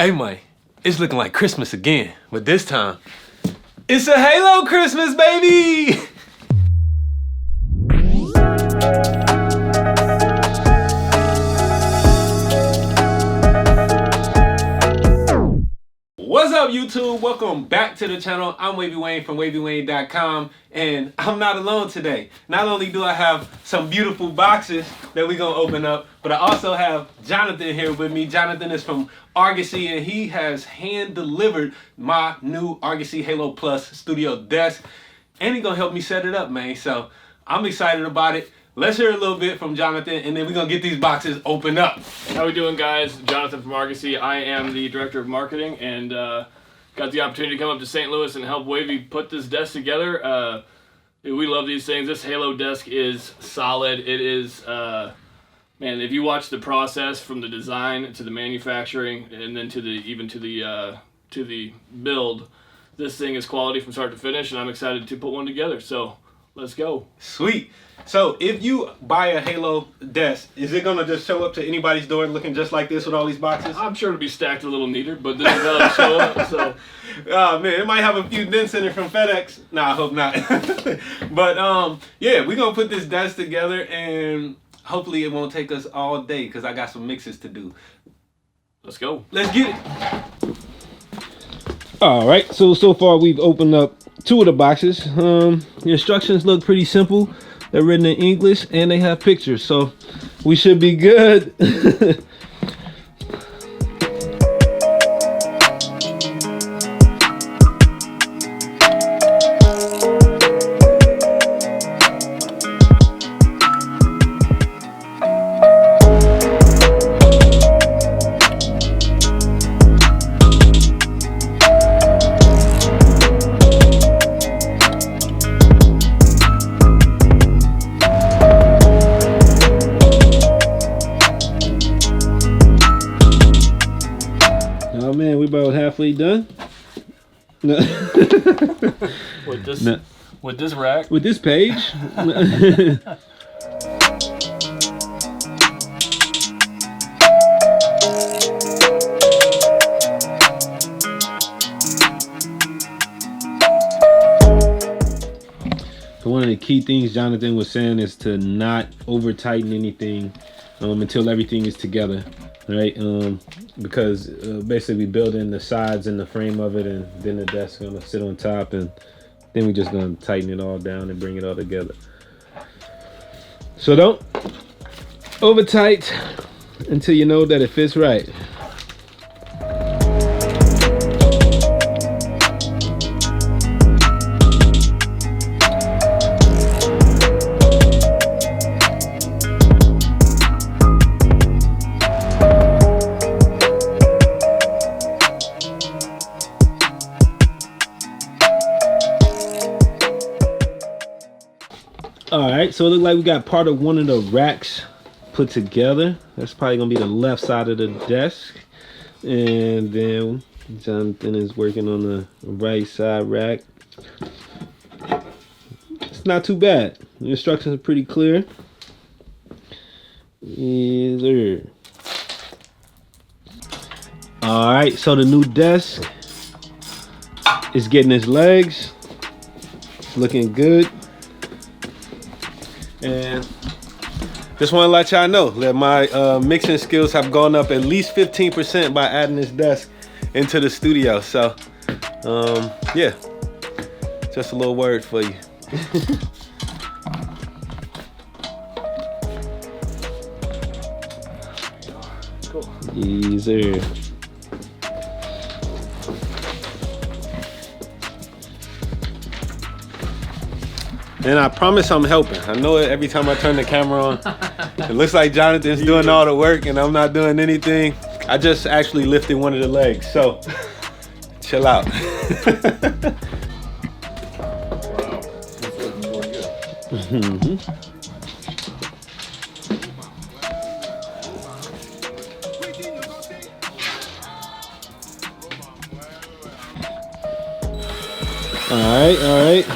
Hey, man, it's looking like Christmas again, but this time, it's a Halo Christmas, baby! What's up, YouTube? Welcome back to the channel. I'm Wavy Wayne from Wavy.wav, and I'm not alone today. Not only do I have some beautiful boxes that we're gonna open up, but I also have Jonathan here with me. Jonathan is from Argosy, and he has hand-delivered my new Argosy Halo Studio Desk, and he's gonna help me set it up, man. So I'm excited about it. Let's hear a little bit from Jonathan, and then we're gonna get these boxes opened up. How we doing, guys? Jonathan from Argosy. I am the director of marketing, and got the opportunity to come up to St. Louis and help Wavy put this desk together. We love these things. This Halo desk is solid. It is, man, if you watch the process from the design to the manufacturing, and then to the build, this thing is quality from start to finish, and I'm excited to put one together. So let's go. Sweet. So if you buy a Halo desk, is it gonna just show up to anybody's door looking just like this with all these boxes? I'm sure it'll be stacked a little neater, but this is how it'll show up. So, oh man, it might have a few dents in it from FedEx. Nah, I hope not. But yeah, we're gonna put this desk together, and hopefully it won't take us all day because I got some mixes to do. Let's go. Let's get it. All right, so far we've opened up two of the boxes. The instructions look pretty simple. They're written in English and they have pictures, so we should be good. Oh man, we about halfway done. No. With this, No. with this rack. With this page. One of the key things Jonathan was saying is to not over tighten anything until everything is together, right? Because basically building the sides and the frame of it, and then the desk gonna sit on top, and then we're just gonna tighten it all down and bring it all together. So don't over tight until you know that it fits right. All right, so it looks like we got part of one of the racks put together. That's probably gonna be the left side of the desk. And then Jonathan is working on the right side rack. It's not too bad. The instructions are pretty clear. Yes, sir. All right, so the new desk is getting its legs. It's looking good. And just want to let y'all know that my mixing skills have gone up at least 15% by adding this desk into the studio. So yeah, just a little word for you. Cool. Yes, sir. And I promise I'm helping. I know it every time I turn the camera on. It looks like Jonathan's doing all the work and I'm not doing anything. I just actually lifted one of the legs, so chill out. Wow. This is really good. Mm-hmm. All right.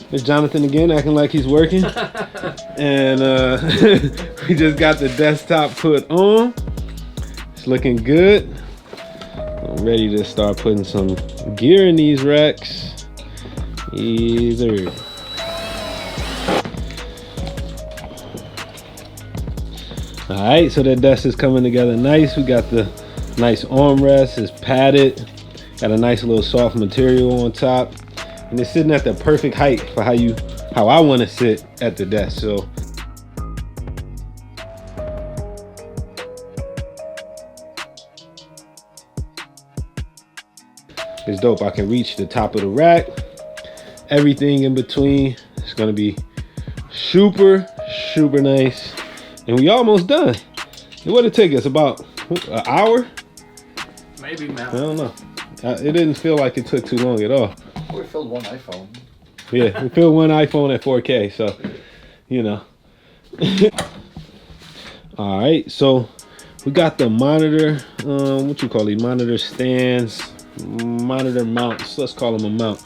There's Jonathan again, acting like he's working. And we just got the desktop put on. It's looking good. I'm ready to start putting some gear in these racks. Either. Alright, so that desk is coming together nice. We got the nice armrest, it's padded, got a nice little soft material on top, and it's sitting at the perfect height for how I want to sit at the desk. So it's dope. I can reach the top of the rack. Everything in between is gonna be super nice. And we almost done. It would have taken us about an hour. Maybe, man. I don't know. It didn't feel like it took too long at all. We filled one iPhone. Yeah, we filled one iPhone at 4K, so, you know. All right, so we got the monitor, what you call these? Monitor stands, monitor mounts, let's call them a mount.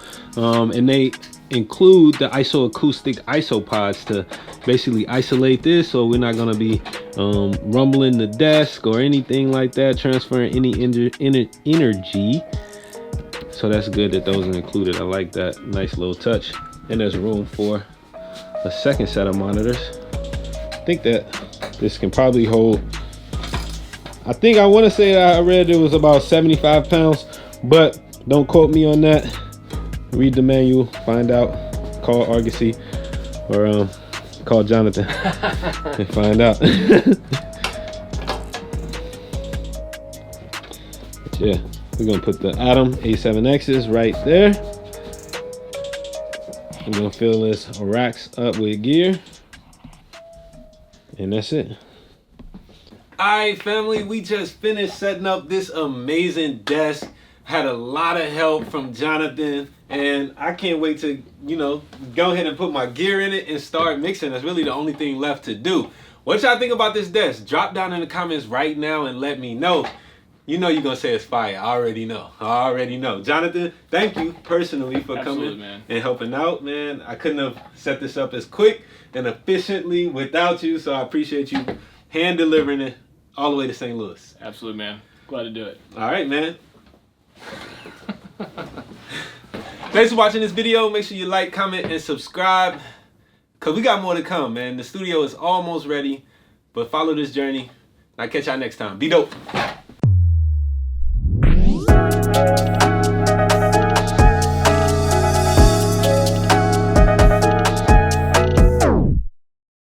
And they include the isoacoustic isopods to basically isolate this, so we're not gonna be rumbling the desk or anything like that, transferring any energy. So that's good that those are included. I like that. Nice little touch. And there's room for a second set of monitors. I think that this can probably hold, I think I want to say that I read it was about 75 pounds, but don't quote me on that. Read the manual, find out, call Argosy or call Jonathan and find out. But yeah, we're gonna put the Atom A7Xs right there. I'm gonna fill this racks up with gear, and that's it. Alright family, we just finished setting up this amazing desk. Had a lot of help from Jonathan, and I can't wait to, you know, go ahead and put my gear in it and start mixing. That's really the only thing left to do. What y'all think about this desk? Drop down in the comments right now and let me know. You know you're gonna say it's fire. I already know. Jonathan, thank you personally for coming, man, and helping out, man. I couldn't have set this up as quick and efficiently without you, so I appreciate you hand delivering it all the way to St. Louis. Absolutely, man. Glad to do it. All right, man. Thanks for watching this video. Make sure you like, comment, and subscribe, because we got more to come, man. The studio is almost ready, but follow this journey. I'll catch y'all next time. Be dope.